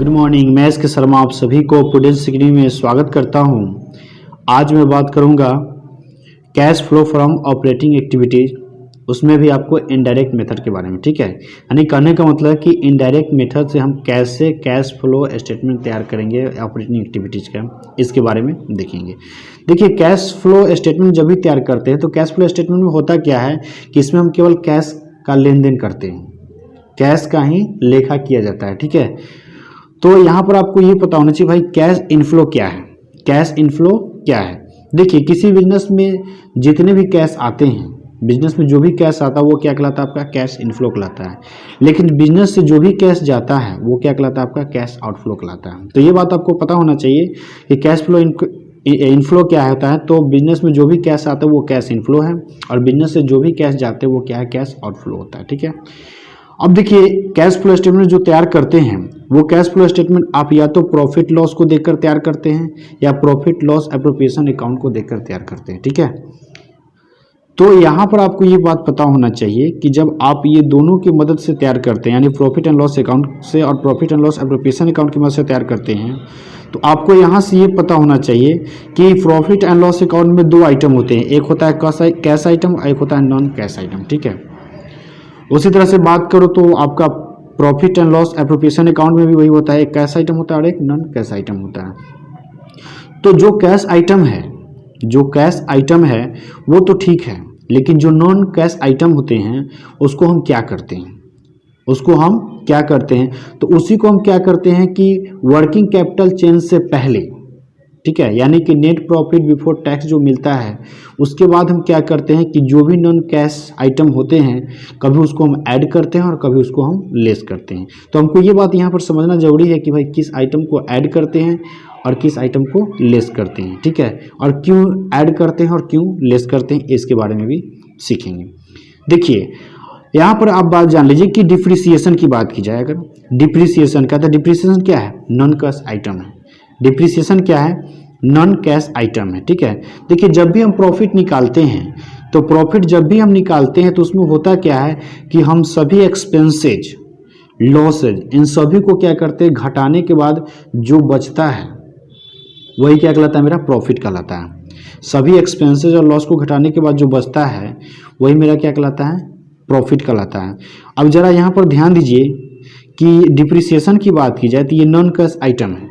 Good morning, मैं S के शर्मा आप सभी को प्रूडेंस अकेडमी में स्वागत करता हूं। आज मैं बात करूंगा cash flow from operating activities, उसमें भी आपको इनडायरेक्ट मेथड के बारे में। ठीक है, यानी कहने का मतलब है कि इनडायरेक्ट मेथड से हम कैसे कैश फ्लो स्टेटमेंट तैयार करेंगे ऑपरेटिंग एक्टिविटीज़ का, इसके बारे में देखेंगे। देखिए, कैश फ्लो स्टेटमेंट जब भी तैयार करते हैं तो कैश फ्लो स्टेटमेंट में होता क्या है कि इसमें हम केवल कैश का लेन देन करते हैं, कैश का ही लेखा किया जाता है। ठीक है, तो यहाँ पर आपको ये पता होना चाहिए भाई कैश इनफ्लो क्या है, कैश इनफ्लो क्या है। देखिए, किसी बिजनेस में जितने भी कैश आते हैं, बिजनेस में जो भी कैश आता है वो क्या कहलाता है, आपका कैश इनफ्लो कहलाता है। लेकिन बिजनेस से जो भी कैश जाता है वो क्या कहलाता है, आपका कैश आउटफ्लो कहलाता है। तो ये बात आपको पता होना चाहिए कि कैश फ्लो इनफ्लो क्या होता है। तो बिजनेस में जो भी कैश आता है वो कैश इनफ्लो है, और बिजनेस से जो भी कैश जाते हैं वो क्या है, कैश आउटफ्लो होता है। ठीक है, अब देखिए, कैश फ्लो स्टेटमेंट जो तैयार करते हैं वो कैश फ्लो स्टेटमेंट आप या तो प्रॉफिट लॉस को देखकर तैयार करते हैं या प्रॉफिट लॉस एप्रोप्रिएशन अकाउंट को देखकर तैयार करते हैं। ठीक है, तो यहाँ पर आपको ये बात पता होना चाहिए कि जब आप ये दोनों की मदद से तैयार करते हैं, यानी प्रॉफिट एंड लॉस अकाउंट से और profit and loss appropriation account की मदद से तैयार करते हैं, तो आपको यहाँ से ये पता होना चाहिए कि प्रॉफिट एंड लॉस अकाउंट में दो आइटम होते हैं, एक होता है कैश आइटम और एक होता है नॉन कैश आइटम। ठीक है, उसी तरह से बात करो तो आपका profit and loss appropriation account में भी वही होता है, एक कैश आइटम होता है और एक नॉन कैश आइटम होता है। तो जो कैश आइटम है वो तो ठीक है, लेकिन जो नॉन कैश आइटम होते हैं उसको हम क्या करते हैं, तो उसी को हम क्या करते हैं कि वर्किंग कैपिटल चेंज से पहले, ठीक है, यानी कि नेट प्रॉफिट बिफोर टैक्स जो मिलता है उसके बाद हम क्या करते हैं कि जो भी नॉन कैश आइटम होते हैं कभी उसको हम ऐड करते हैं और कभी उसको हम लेस करते हैं। तो हमको ये बात यहाँ पर समझना जरूरी है कि भाई किस आइटम को ऐड करते हैं और किस आइटम को लेस करते हैं। ठीक है, और क्यों ऐड करते हैं और क्यों लेस करते हैं इसके बारे में भी सीखेंगे। देखिए, यहाँ पर आप बात जान लीजिए कि डिप्रिसिएशन की बात की जाए, अगर डिप्रिसिएशन क्या था, डिप्रिसिएशन क्या है, नॉन कैश आइटम है। डिप्रिसिएशन क्या है, नॉन कैश आइटम है। ठीक है, देखिए, जब भी हम प्रॉफिट निकालते हैं तो प्रॉफिट जब भी हम निकालते हैं तो उसमें होता क्या है कि हम सभी एक्सपेंसेज, लॉसेज, इन सभी को क्या करते हैं, घटाने के बाद जो बचता है वही क्या कहलाता है, मेरा प्रॉफिट कहलाता है। सभी एक्सपेंसेज और लॉस को घटाने के बाद जो बचता है वही मेरा क्या कहलाता है, प्रॉफिट कहलाता है। अब जरा यहाँ पर ध्यान दीजिए कि डिप्रिसिएशन की बात की जाए तो ये नॉन कैश आइटम है,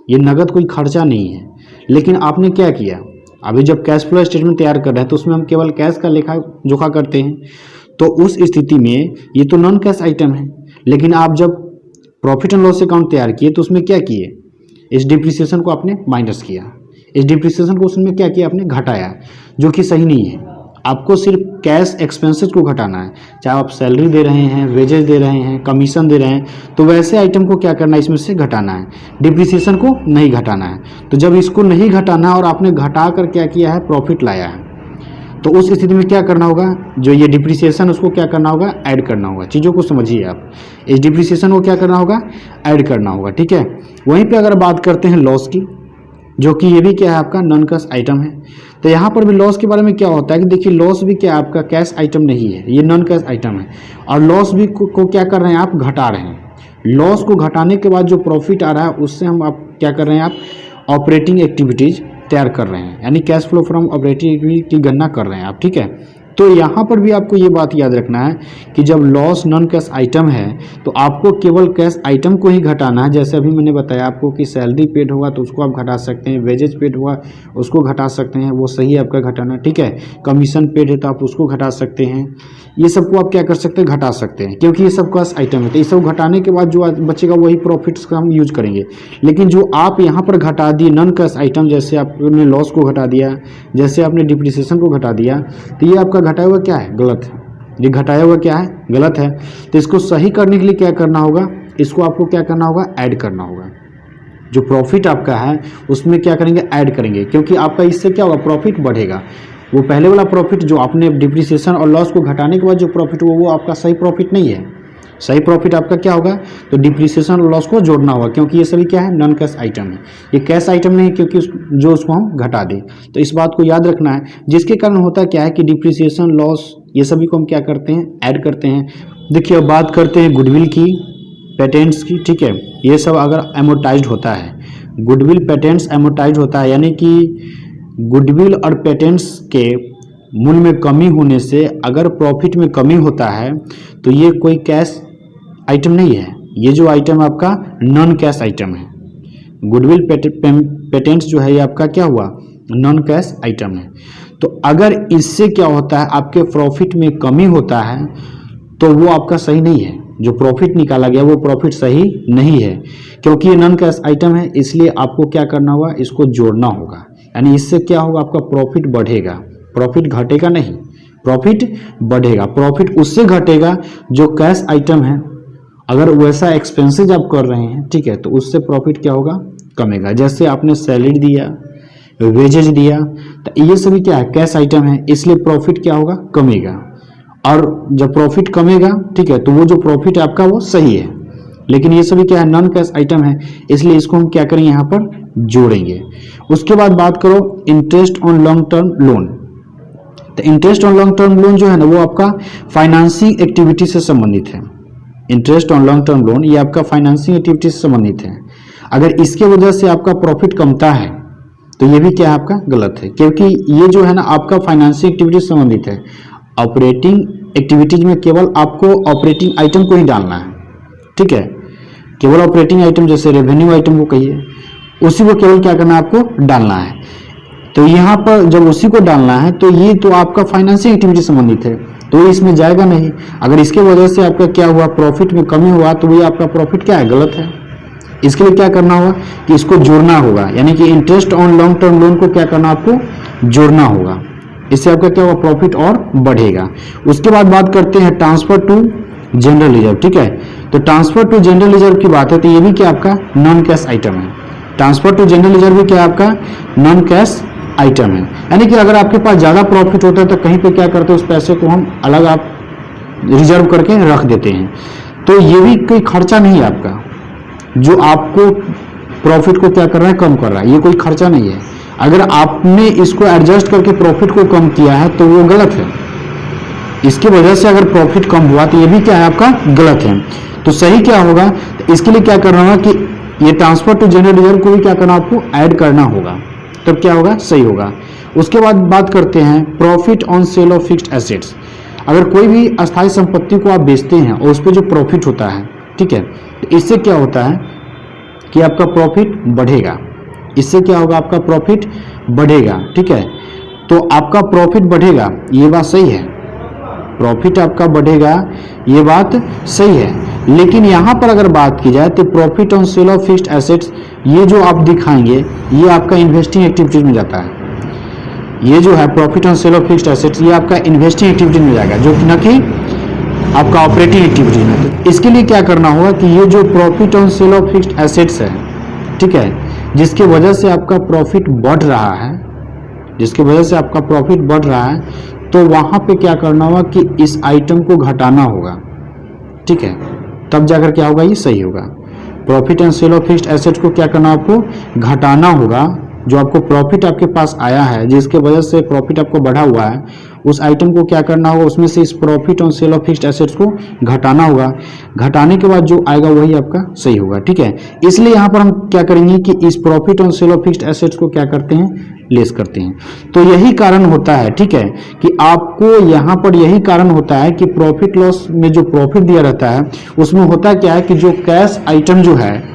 ये नगद कोई खर्चा नहीं है। लेकिन आपने क्या किया, अभी जब कैश फ्लो स्टेटमेंट तैयार कर रहे हैं तो उसमें हम केवल कैश का लेखा जोखा करते हैं, तो उस स्थिति में ये तो नॉन कैश आइटम है। लेकिन आप जब प्रॉफिट एंड लॉस अकाउंट तैयार किए तो उसमें क्या किए, इस डिप्रिसिएशन को आपने माइनस किया, इस डिप्रिसिएशन को उसमें क्या किया, आपने घटाया, जो कि सही नहीं है। आपको सिर्फ कैश एक्सपेंसेस को घटाना है, चाहे आप सैलरी दे रहे हैं, वेजेस दे रहे हैं, कमीशन दे रहे हैं, तो वैसे आइटम को क्या करना है, इसमें से घटाना है, डिप्रिसिएशन को नहीं घटाना है। तो जब इसको नहीं घटाना और आपने घटा कर क्या किया है, प्रॉफिट लाया है, तो उस स्थिति में क्या करना होगा, जो ये डिप्रिसिएशन उसको क्या करना होगा, ऐड करना होगा। चीज़ों को समझिए आप, इस डिप्रिसिएशन को क्या करना होगा, ऐड करना होगा। ठीक है, वहीं पर अगर बात करते हैं लॉस की, जो कि ये भी क्या है, आपका नॉन कैश आइटम है, तो यहाँ पर भी लॉस के बारे में क्या होता है कि देखिए, लॉस भी क्या है, आपका कैश आइटम नहीं है, ये नॉन कैश आइटम है, और लॉस भी को क्या कर रहे हैं, आप घटा रहे हैं। लॉस को घटाने के बाद जो प्रॉफिट आ रहा है उससे हम आप क्या कर रहे हैं, आप ऑपरेटिंग एक्टिविटीज तैयार कर रहे हैं, यानी cash flow from operating activity की गणना कर रहे हैं आप। ठीक है, तो यहाँ पर भी आपको ये बात याद रखना है कि जब लॉस नॉन कैश आइटम है तो आपको केवल कैश आइटम को ही घटाना है। जैसे अभी मैंने बताया आपको कि सैलरी पेड होगा तो उसको आप घटा सकते हैं, वेजेज पेड हुआ उसको घटा सकते हैं, वो सही है आपका घटाना। ठीक है, कमीशन पेड है तो आप उसको घटा सकते हैं, ये सबको आप क्या कर सकते हैं, घटा सकते हैं, क्योंकि ये सब कैश आइटम है। तो ये सब घटाने के बाद जो बचेगा वही प्रॉफिट्स का हम यूज करेंगे। लेकिन जो आप यहाँ पर घटा दिए नॉन कैश आइटम, जैसे आपने लॉस को घटा दिया, जैसे आपने डिप्रिसिएशन को घटा दिया, तो ये आपका घटाया हुआ क्या है, गलत है। ये घटाया हुआ क्या है, गलत है। तो इसको सही करने के लिए क्या करना होगा, इसको आपको क्या करना होगा, ऐड करना होगा। जो प्रॉफिट आपका है उसमें क्या करेंगे, ऐड करेंगे, क्योंकि आपका इससे क्या होगा, प्रॉफिट बढ़ेगा। वो पहले वाला प्रॉफिट जो आपने डिप्रिसिएशन और लॉस को घटाने के बाद जो प्रॉफिट हुआ वो आपका सही प्रॉफिट नहीं है। सही प्रॉफिट आपका क्या होगा, तो डिप्रिसिएशन और लॉस को जोड़ना होगा, क्योंकि ये सभी क्या है, नॉन कैश आइटम है, ये कैश आइटम नहीं है, क्योंकि जो उसको हम घटा दें। तो इस बात को याद रखना है, जिसके कारण होता क्या है कि डिप्रिसिएशन, लॉस, ये सभी को हम क्या करते हैं, ऐड करते हैं। देखिए, अब बात करते हैं गुडविल की। पेटेंट्स की, ठीक है, ये सब अगर एमोटाइज्ड होता है, गुडविल पेटेंट्स एमोटाइज्ड होता है, यानी कि गुडविल और पेटेंट्स के मूल्य में कमी होने से अगर प्रॉफिट में कमी होता है तो ये कोई कैश आइटम नहीं है, ये जो आइटम आपका नॉन कैश आइटम है। गुडविल पेटेंट्स जो है ये आपका क्या हुआ, नॉन कैश आइटम है। तो अगर इससे क्या होता है, आपके प्रॉफिट में कमी होता है तो वो आपका सही नहीं है, जो प्रॉफिट निकाला गया वो प्रॉफिट सही नहीं है, क्योंकि ये नॉन कैश आइटम है। इसलिए आपको क्या करना होगा, इसको जोड़ना होगा, यानी इससे क्या होगा, आपका प्रॉफिट बढ़ेगा, प्रॉफिट घटेगा नहीं, प्रॉफिट बढ़ेगा। प्रॉफिट उससे घटेगा जो कैश आइटम है, अगर वैसा एक्सपेंसेज आप कर रहे हैं, ठीक है, तो उससे प्रॉफिट क्या होगा, कमेगा। जैसे आपने सैलरी दिया, वेजेज दिया, तो ये सभी क्या है, कैश आइटम है, इसलिए प्रॉफिट क्या होगा, कमेगा। और जब प्रॉफिट कमेगा, ठीक है, तो वो जो प्रॉफिट है आपका वो सही है, लेकिन ये सभी क्या है, नॉन कैश आइटम है, इसलिए इसको हम क्या करेंगे, यहाँ पर जोड़ेंगे। उसके बाद बात करो interest on long term loan. तो interest on long term loan जो है ना, वो आपका फाइनेंसिंग एक्टिविटी से संबंधित है। Interest on long term loan ये आपका फाइनेंसिंग एक्टिविटी से संबंधित है। अगर इसके वजह से आपका प्रॉफिट कमता है तो ये भी क्या है, आपका गलत है, क्योंकि ये जो है ना आपका फाइनेंसिंग एक्टिविटी से संबंधित है। ऑपरेटिंग एक्टिविटीज में केवल आपको ऑपरेटिंग आइटम को ही डालना है, ठीक है, केवल ऑपरेटिंग आइटम, जैसे रेवेन्यू आइटम को कहिए, उसी को केवल क्या करना है, आपको डालना है। तो यहाँ पर जब उसी को डालना है तो ये तो आपका फाइनेंसिंग एक्टिविटी से संबंधित है, तो ये इसमें जाएगा नहीं। अगर इसके वजह से आपका क्या हुआ, प्रॉफिट में कमी हुआ, तो ये आपका प्रॉफिट क्या है, गलत है। इसके लिए क्या करना होगा कि इसको जोड़ना होगा, यानी कि interest on long term loan को क्या करना, आपको जोड़ना होगा। इससे आपका क्या होगा, प्रॉफिट और बढ़ेगा। उसके बाद बात करते हैं ट्रांसफर टू जनरल रिजर्व, ठीक है। तो ट्रांसफर टू जनरल रिजर्व की बात है, तो ये भी क्या आपका नॉन कैश आइटम है। ट्रांसफर टू जनरल रिजर्व भी क्या आपका नॉन कैश आइटम है, यानी कि अगर आपके पास ज्यादा प्रॉफिट होता है तो कहीं पे क्या करते हैं, उस पैसे को हम अलग आप रिजर्व करके रख देते हैं। तो ये भी कोई खर्चा नहीं है आपका, जो आपको प्रॉफिट को क्या कर रहा है, कम कर रहा है, ये कोई खर्चा नहीं है। अगर आपने इसको एडजस्ट करके प्रॉफिट को कम किया है तो वो गलत है। इसकी वजह से अगर प्रॉफिट कम हुआ तो ये भी क्या है, आपका गलत है। तो सही क्या होगा, तो इसके लिए क्या करना होगा कि ये ट्रांसफर टू जनरल रिजर्व को भी क्या करना, आपको ऐड करना होगा, तब क्या होगा, सही होगा। उसके बाद बात करते हैं profit on sale of fixed assets. अगर कोई भी अस्थायी संपत्ति को आप बेचते हैं और उस पर जो प्रॉफिट होता है, ठीक है, तो इससे क्या होता है कि आपका प्रॉफिट बढ़ेगा। इससे क्या होगा, आपका प्रॉफिट बढ़ेगा, ठीक है। तो आपका प्रॉफिट बढ़ेगा, ये बात सही है, प्रॉफिट आपका बढ़ेगा, ये बात सही है। लेकिन यहाँ पर अगर बात की जाए तो profit on sale of fixed assets, ये जो आप दिखाएंगे ये आपका इन्वेस्टिंग एक्टिविटीज में जाता है। ये जो है profit on sale of fixed assets, ये आपका इन्वेस्टिंग एक्टिविटीज में जाएगा, जो कि न कि आपका ऑपरेटिंग एक्टिविटीज में। तो इसके लिए क्या करना होगा कि ये जो profit on sale of fixed assets है, ठीक है, जिसके वजह से आपका प्रॉफिट बढ़ रहा है, जिसकी वजह से आपका प्रॉफिट बढ़ रहा है, तो वहां पे क्या करना होगा कि इस आइटम को घटाना होगा, ठीक है, तब जाकर क्या होगा, ये सही होगा। Profit and sale of fixed assets को क्या करना, आपको घटाना होगा। जो आपको प्रॉफिट आपके पास आया है, जिसके वजह से प्रॉफिट आपको बढ़ा हुआ है, उस आइटम को क्या करना होगा, उसमें से इस profit on sale of fixed assets को घटाना होगा। घटाने के बाद जो आएगा वही आपका सही होगा, ठीक है। इसलिए यहाँ पर हम क्या करेंगे कि इस profit on sale of fixed assets को क्या करते हैं, लेस करते हैं। तो यही कारण होता है, ठीक है, कि आपको यहाँ पर यही कारण होता है कि प्रॉफिट लॉस में जो प्रॉफिट दिया रहता है उसमें होता क्या है कि जो कैश आइटम जो है,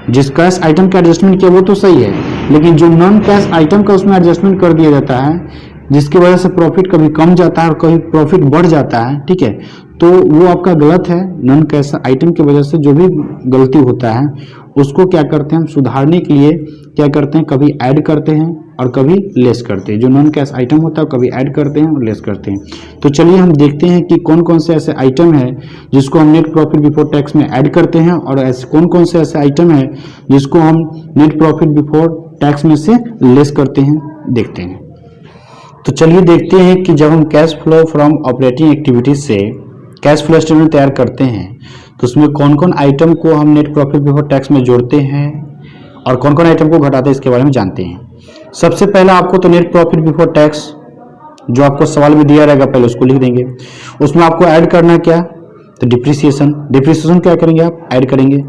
जिस कैश आइटम का एडजस्टमेंट किया वो तो सही है, लेकिन जो नॉन कैश आइटम का उसमें एडजस्टमेंट कर दिया जाता है, जिसकी वजह से प्रॉफिट कभी कम जाता है और कभी प्रॉफिट बढ़ जाता है, ठीक है, तो वो आपका गलत है। नॉन कैश आइटम की वजह से जो भी गलती होता है उसको क्या करते हैं, हम सुधारने के लिए क्या करते हैं, कभी ऐड करते हैं और कभी लेस करते हैं। जो नॉन कैश आइटम होता है कभी ऐड करते हैं और लेस करते हैं। तो चलिए हम देखते हैं कि कौन कौन से ऐसे आइटम है जिसको हम नेट प्रॉफिट बिफोर टैक्स में ऐड करते हैं, और ऐसे कौन कौन से ऐसे आइटम है जिसको हम नेट प्रॉफिट बिफोर टैक्स में से लेस करते हैं, देखते हैं। तो चलिए देखते हैं कि जब हम cash flow from operating activities से कैश फ्लो स्टेटमेंट तैयार करते हैं तो उसमें कौन कौन आइटम को हम नेट प्रॉफिट बिफोर टैक्स में जोड़ते हैं और कौन कौन आइटम को घटाते हैं, इसके बारे में जानते हैं। सबसे पहला आपको तो नेट प्रॉफिट बिफोर टैक्स जो आपको सवाल में दिया रहेगा, पहले उसको लिख देंगे। उसमें आपको ऐड करना क्या, तो डिप्रिसिएशन क्या करेंगे आप, ऐड करेंगे,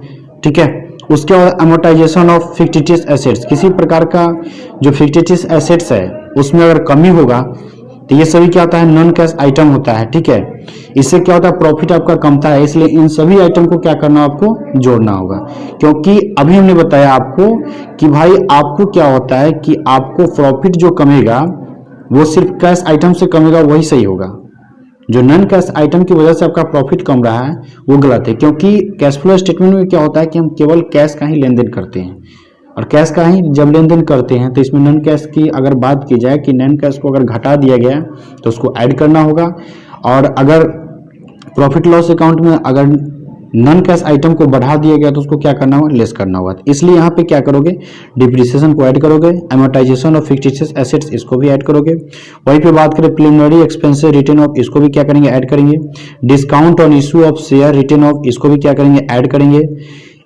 ठीक है। उसके बाद अमोर्टाइजेशन ऑफ फिक्टिशियस एसेट्स, किसी प्रकार का जो फिक्टिशियस एसेट्स है उसमें अगर कमी होगा तो ये सभी क्या होता है, नॉन कैश आइटम होता है, ठीक है। इससे क्या होता है, प्रॉफिट आपका कमता है, इसलिए इन सभी आइटम को क्या करना आपको, जोड़ना होगा। क्योंकि अभी हमने बताया आपको कि भाई आपको क्या होता है कि आपको प्रॉफिट जो कमेगा वो सिर्फ कैश आइटम से कमेगा, वही सही होगा। जो नॉन कैश आइटम की वजह से आपका प्रॉफिट कम रहा है वो गलत है, क्योंकि कैश फ्लो स्टेटमेंट में क्या होता है कि हम केवल कैश का ही लेन देन करते हैं, और कैश का ही जब लेन देन करते हैं तो इसमें नॉन कैश की अगर बात की जाए कि नॉन कैश को अगर घटा दिया गया तो उसको ऐड करना होगा, और अगर प्रॉफिट लॉस अकाउंट में अगर नॉन कैश आइटम को बढ़ा दिया गया तो उसको क्या करना होगा, लेस करना होगा। इसलिए यहाँ पे क्या करोगे, डिप्रिसिएशन को ऐड करोगे, अमोर्टाइजेशन ऑफ फिक्टिशियस एसेट्स इसको भी ऐड करोगे। वहीं पे बात करें प्रिलिमिनरी एक्सपेंसेस रिटर्न ऑफ, इसको भी क्या करेंगे, ऐड करेंगे। Discount on issue of share return of, इसको भी क्या करेंगे, ऐड करेंगे।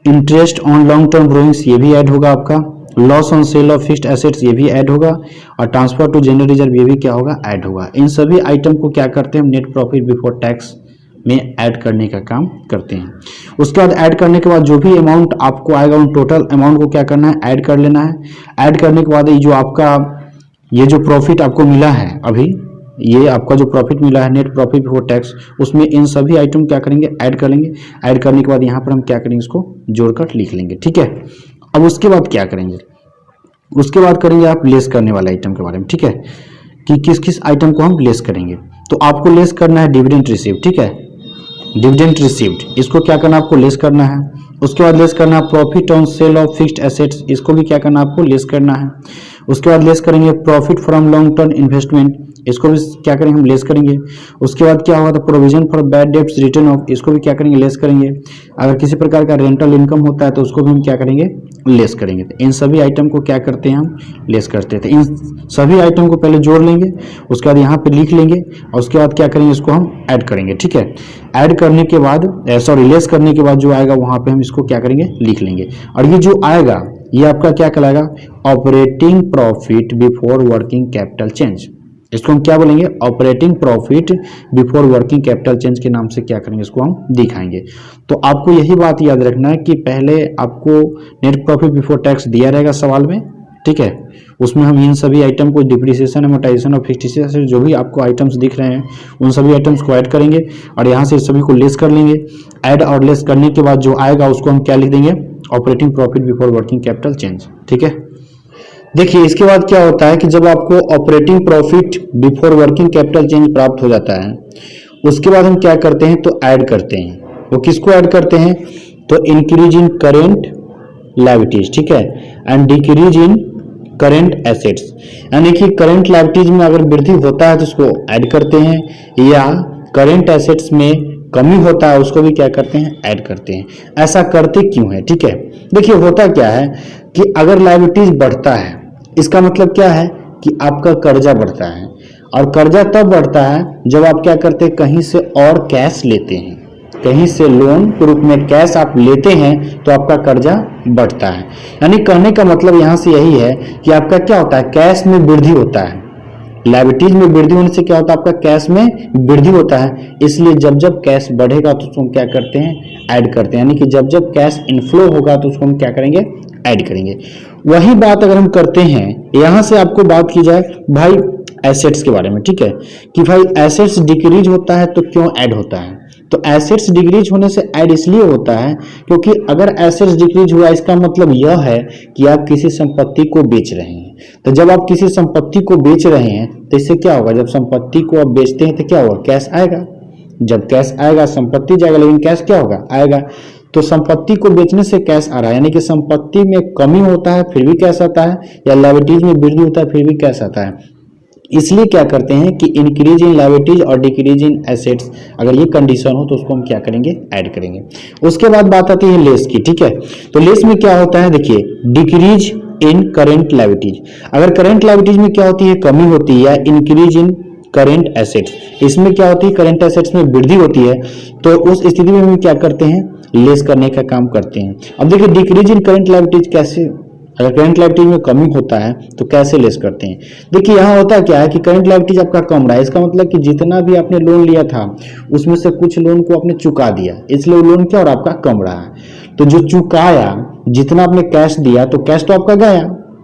Interest on long term borrowings ये भी ऐड होगा आपका। Loss on sale of fixed assets ये भी ऐड होगा, और ट्रांसफर टू जनरल रिजर्व ये भी क्या होगा, ऐड होगा। इन सभी आइटम को क्या करते हैं हम, नेट प्रॉफिट बिफोर टैक्स में ऐड करने का काम करते हैं। उसके बाद ऐड करने के बाद जो भी अमाउंट आपको आएगा उन टोटल अमाउंट को क्या करना है, ऐड कर लेना है। ऐड करने के बाद ये जो आपका ये जो प्रॉफिट आपको मिला है अभी, ये आपका जो प्रॉफिट मिला है नेट प्रॉफिट बिफोर टैक्स, उसमें इन सभी आइटम क्या करेंगे, ऐड कर लेंगे। ऐड करने के बाद यहाँ पर हम क्या करेंगे, इसको जोड़कर लिख लेंगे, ठीक है। अब उसके बाद क्या करेंगे, उसके बाद करेंगे आप लेस करने वाले आइटम के बारे में, ठीक है, कि किस किस आइटम को हम लेस करेंगे। तो आपको लेस करना है डिविडेंड रिसीव्ड, ठीक है, डिविडेंड रिसीव्ड इसको क्या करना आपको, लेस करना है। उसके बाद लेस करना है profit on sale of fixed assets, इसको भी क्या करना आपको, लेस करना है। उसके बाद लेस करेंगे profit from long term investment, इसको भी क्या करेंगे, हम लेस करेंगे। उसके बाद क्या होगा, तो provision for bad debts return of, इसको भी क्या करेंगे, लेस करेंगे। अगर किसी प्रकार का रेंटल इनकम होता है तो उसको भी हम क्या करेंगे, लेस करेंगे। तो इन सभी आइटम को क्या करते हैं हम, लेस करते हैं। तो इन सभी आइटम को पहले जोड़ लेंगे, उसके बाद यहाँ पे लिख लेंगे, और उसके बाद क्या करेंगे, इसको हम ऐड करेंगे, ठीक है। ऐड करने के बाद लेस करने के बाद जो आएगा वहां पे हम इसको क्या करेंगे, लिख लेंगे। और ये जो आएगा ये आपका क्या कहलाएगा, operating profit before working capital change. इसको हम क्या बोलेंगे, operating profit before working capital change के नाम से क्या करेंगे, इसको हम दिखाएंगे। तो आपको यही बात याद रखना है कि पहले आपको नेट प्रॉफिट बिफोर टैक्स दिया रहेगा सवाल में, ठीक है। उसमें हम इन सभी आइटम को डिप्रिसिएशन, अमोर्टाइजेशन और फिक्टिशियस जो भी आपको आइटम्स दिख रहे हैं उन सभी आइटम्स को ऐड करेंगे, और यहाँ से सभी को लेस कर लेंगे। ऐड और लेस करने के बाद जो आएगा उसको हम क्या लिख देंगे, operating profit before working capital change, ठीक है। देखिए इसके बाद क्या होता है कि जब आपको operating profit before working capital change प्राप्त हो जाता है, उसके बाद हम क्या करते हैं, तो ऐड करते हैं। वो किसको ऐड करते हैं, तो इंक्रीज इन करेंट लायबिलिटीज, ठीक है, and decrease in current assets, यानी कि करेंट लायबिलिटीज में अगर वृद्धि होता है तो उसको ऐड करते हैं, या करेंट एसेट्स में कमी होता है उसको भी क्या करते हैं, ऐड करते हैं। ऐसा करते क्यों है, ठीक है। देखिए होता क्या है कि अगर लायबिलिटीज बढ़ता है इसका मतलब क्या है कि आपका कर्जा बढ़ता है, और कर्जा तब बढ़ता है जब आप क्या करते हैं, कहीं से और कैश लेते हैं, कहीं से लोन के रूप में कैश आप लेते हैं तो आपका कर्जा बढ़ता है। यानी कहने का मतलब यहाँ से यही है कि आपका क्या होता है, कैश में वृद्धि होता है। लायबिलिटीज में वृद्धि होने से क्या होता है, आपका कैश में वृद्धि होता है। इसलिए जब जब कैश बढ़ेगा तो उसको हम क्या करते हैं, ऐड करते हैं। यानी कि जब जब कैश इनफ्लो होगा तो उसको हम क्या करेंगे, ऐड करेंगे। वही बात अगर हम करते हैं, यहाँ से आपको बात की जाए भाई एसेट्स के बारे में, ठीक है, कि भाई एसेट्स डिक्रीज होता है तो क्यों ऐड होता है। तो एसेट्स डिक्रीज होने से ऐड इसलिए होता है क्योंकि अगर एसेट्स डिक्रीज हुआ इसका मतलब यह है कि आप किसी संपत्ति को बेच रहे हैं। तो जब आप किसी संपत्ति को बेच रहे हैं तो इससे क्या होगा, जब संपत्ति को आप बेचते हैं तो क्या होगा, कैश आएगा। जब कैश आएगा संपत्ति जाएगा, लेकिन कैश क्या होगा, आएगा। तो संपत्ति को बेचने से कैश आ रहा है, यानी कि संपत्ति में कमी होता है फिर भी कैश आता है, या लायबिलिटीज में वृद्धि होता है फिर भी कैश आता है। इसलिए क्या करते हैं कि इंक्रीज इन लायबिलिटीज और डिक्रीज इन एसेट्स, अगर ये कंडीशन हो तो उसको हम क्या करेंगे, ऐड करेंगे। उसके बाद बात आती है लेस की, ठीक है। तो लेस में क्या होता है, देखिए डिक्रीज इन करेंट लायबिलिटीज, अगर करेंट लायबिलिटीज में क्या होती है, कमी होती है, या इंक्रीज इन करेंट एसेट्स, इसमें क्या होती है, करेंट एसेट्स में वृद्धि होती है, तो उस स्थिति में हम क्या करते हैं, लेस करने का काम करते हैं। अब देखिए डिक्रीज इन करेंट लायबिलिटीज कैसे अगर करंट लायबिलिटी में कमी होता है तो कैसे लेस करते हैं। देखिए यहाँ होता क्या है कि करंट लायबिलिटीज आपका कम रहा है, इसका मतलब कि जितना भी आपने लोन लिया था उसमें से कुछ लोन को आपने चुका दिया, इसलिए वो लोन क्या और आपका कम रहा है। तो जो चुकाया, जितना आपने कैश दिया तो कैश तो आपका गया,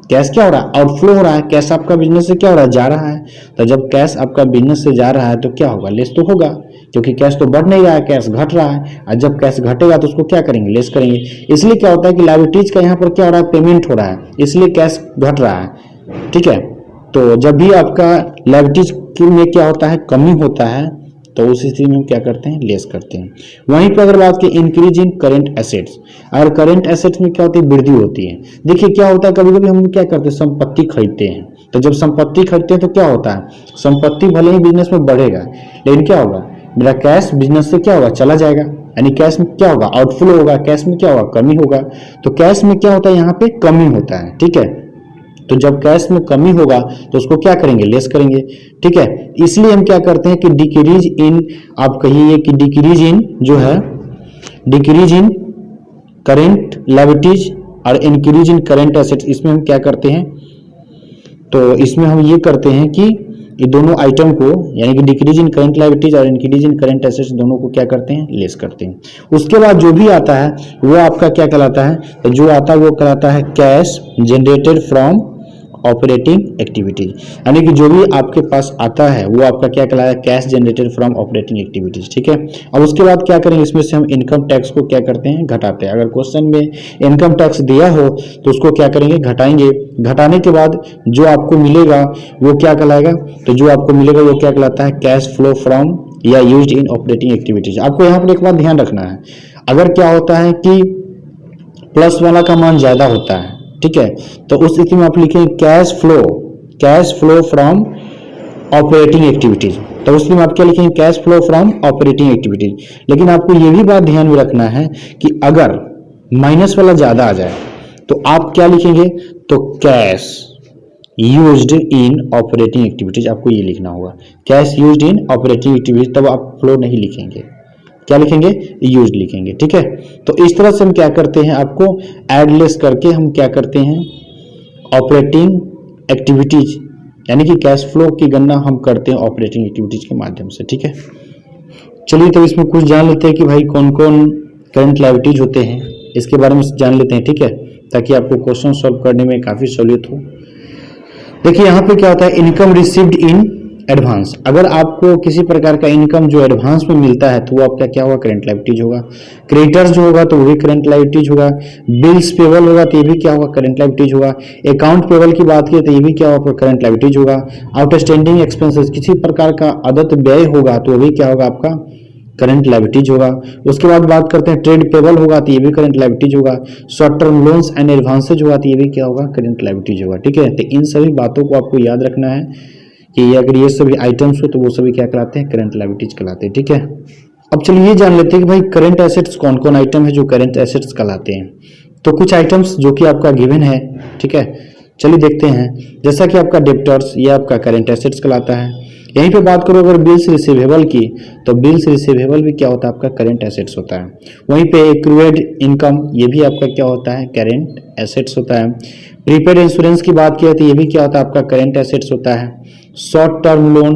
कैश क्या हो रहा है, आउटफ्लो हो रहा है, कैश आपका बिजनेस से क्या हो रहा है, जा रहा है। तो जब कैश आपका बिजनेस से जा रहा है तो क्या होगा, लेस तो होगा, क्योंकि कैश तो बढ़ नहीं रहा है, कैश घट रहा है। और जब कैश घटेगा तो उसको क्या करेंगे, लेस करेंगे। इसलिए क्या होता है कि लायबिलिटीज का यहाँ पर क्या हो रहा है, पेमेंट हो रहा है, इसलिए कैश घट रहा है। ठीक है, तो जब भी आपका लायबिलिटीज में क्या होता है, कमी होता है, तो उस स्थिति में क्या करते हैं, लेस करते हैं। वहीं पर अगर बात की इंक्रीज इन करेंट एसेट्स, अगर करेंट एसेट्स में क्या होती है, वृद्धि होती है। देखिए क्या होता है, कभी कभी हम क्या करते हैं, संपत्ति खरीदते हैं। तो जब संपत्ति खरीदते हैं तो क्या होता है, संपत्ति भले ही बिजनेस में बढ़ेगा, लेकिन क्या होगा, मेरा कैश बिजनेस से क्या होगा, चला जाएगा, यानी कैश में क्या होगा, आउटफ्लो होगा, कैश में क्या होगा, कमी होगा। तो कैश में क्या होता है, यहाँ पे कमी होता है। ठीक है, तो जब कैश में कमी होगा तो उसको क्या करेंगे, लेस करेंगे। ठीक है, इसलिए हम क्या करते हैं कि डिक्रीज इन, आप कहिए कि डिक्रीज इन जो है, डिक्रीज इन करेंट लायबिलिटीज और इंक्रीज इन करेंट एसेट्स, इसमें हम क्या करते हैं, तो इसमें हम ये करते हैं कि ये दोनों आइटम को, यानी कि डिक्रीज इन करंट लायबिलिटीज और इंक्रीज इन करंट एसेट्स, दोनों को क्या करते हैं, लेस करते हैं। उसके बाद जो भी आता है वो आपका क्या कहलाता है, तो जो आता है वो कहलाता है cash generated from operating activities, यानी कि जो भी आपके पास आता है वो आपका क्या कहलाता है, cash generated from operating activities. ठीक है, अब उसके बाद क्या करेंगे, इसमें से हम इनकम टैक्स को क्या करते हैं, घटाते हैं। अगर क्वेश्चन में इनकम टैक्स दिया हो तो उसको क्या करेंगे, घटाएंगे। घटाने के बाद जो आपको मिलेगा वो क्या कहलाएगा, तो जो आपको मिलेगा वो क्या कहलाता है, कैश फ्लो फ्रॉम या यूज्ड इन ऑपरेटिंग एक्टिविटीज। आपको यहाँ पर एक बात ध्यान रखना है, अगर क्या होता है कि प्लस वाला का मान ज्यादा होता है, ठीक है, तो उस स्थिति में आप लिखेंगे cash flow from operating activities. तो उस स्थिति में आप क्या लिखेंगे, cash flow from operating activities. लेकिन आपको यह भी बात ध्यान में रखना है कि अगर माइनस वाला ज्यादा आ जाए तो आप क्या लिखेंगे, तो cash used in operating activities, आपको ये लिखना होगा, cash used in operating activities. तब आप फ्लो नहीं लिखेंगे, क्या लिखेंगे, यूज लिखेंगे। ठीक है, तो इस तरह से हम क्या करते हैं, आपको एडलेस करके हम क्या करते हैं, ऑपरेटिंग एक्टिविटीज यानी कि कैश फ्लो की गणना हम करते हैं ऑपरेटिंग एक्टिविटीज के माध्यम से। ठीक है, चलिए तो इसमें कुछ जान लेते हैं कि भाई कौन कौन करंट लायबिलिटीज होते हैं, इसके बारे में जान लेते हैं। ठीक है, ताकि आपको क्वेश्चन सॉल्व करने में काफी सहूलियत हो। देखिए यहाँ पे क्या होता है, इनकम रिसीव्ड इन एडवांस, अगर आपको किसी प्रकार का इनकम जो एडवांस में मिलता है तो वो आपका क्या होगा, करंट लायबिलिटीज होगा। क्रेडिटर्स जो होगा तो वो भी करंट लायबिलिटीज होगा। बिल्स पेबल होगा तो ये भी क्या होगा, करंट लायबिलिटीज होगा। अकाउंट पेबल की बात की तो ये भी क्या होगा, करंट लायबिलिटीज होगा। आउटस्टैंडिंग एक्सपेंसेस, किसी प्रकार का अदत्त व्यय होगा तो वो भी क्या होगा, आपका करंट लायबिलिटीज होगा। उसके बाद बात करते हैं ट्रेड पेबल होगा तो ये भी करंट लायबिलिटीज होगा। Short term loans and advances होगा तो ये भी क्या होगा, करंट लायबिलिटीज होगा। ठीक है, तो इन सभी बातों को आपको याद रखना है कि अगर ये सभी आइटम्स हो तो वो सभी क्या कहलाते हैं, करंट लायबिलिटीज कहलाते हैं। ठीक है, अब चलिए ये जान लेते हैं कि भाई करंट एसेट्स कौन कौन आइटम है जो करंट एसेट्स कहलाते हैं। तो कुछ आइटम्स जो कि आपका गिवन है, ठीक है, चलिए देखते हैं। जैसा कि आपका डेब्टर्स, ये आपका करंट एसेट्स कहलाता है। यहीं पे बात करो अगर बिल्स रिसीवेबल की, तो बिल्स रिसीवेबल भी क्या होता है, आपका करंट एसेट्स होता है। वहीं पे एक्रूएड इनकम, ये भी आपका क्या होता है, करंट एसेट्स होता है। प्रीपेड इंश्योरेंस की बात की जाए तो ये भी क्या होता है, आपका करंट एसेट्स होता है। शॉर्ट टर्म लोन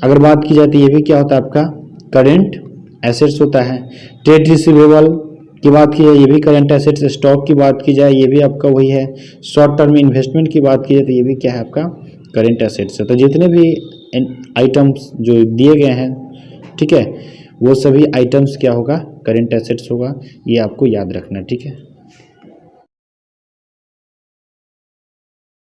अगर बात की जाती है ये भी क्या होता है, आपका करंट एसेट्स होता है। ट्रेड रिसीवेबल की बात की जाए ये भी करंट एसेट्स। स्टॉक की बात की जाए ये भी आपका वही है। शॉर्ट टर्म इन्वेस्टमेंट की बात की जाए तो ये भी क्या है, आपका करंट एसेट्स है। तो जितने भी आइटम्स जो दिए गए हैं, ठीक है, वो सभी आइटम्स क्या होगा, करंट एसेट्स होगा। ये आपको याद रखना है। ठीक है।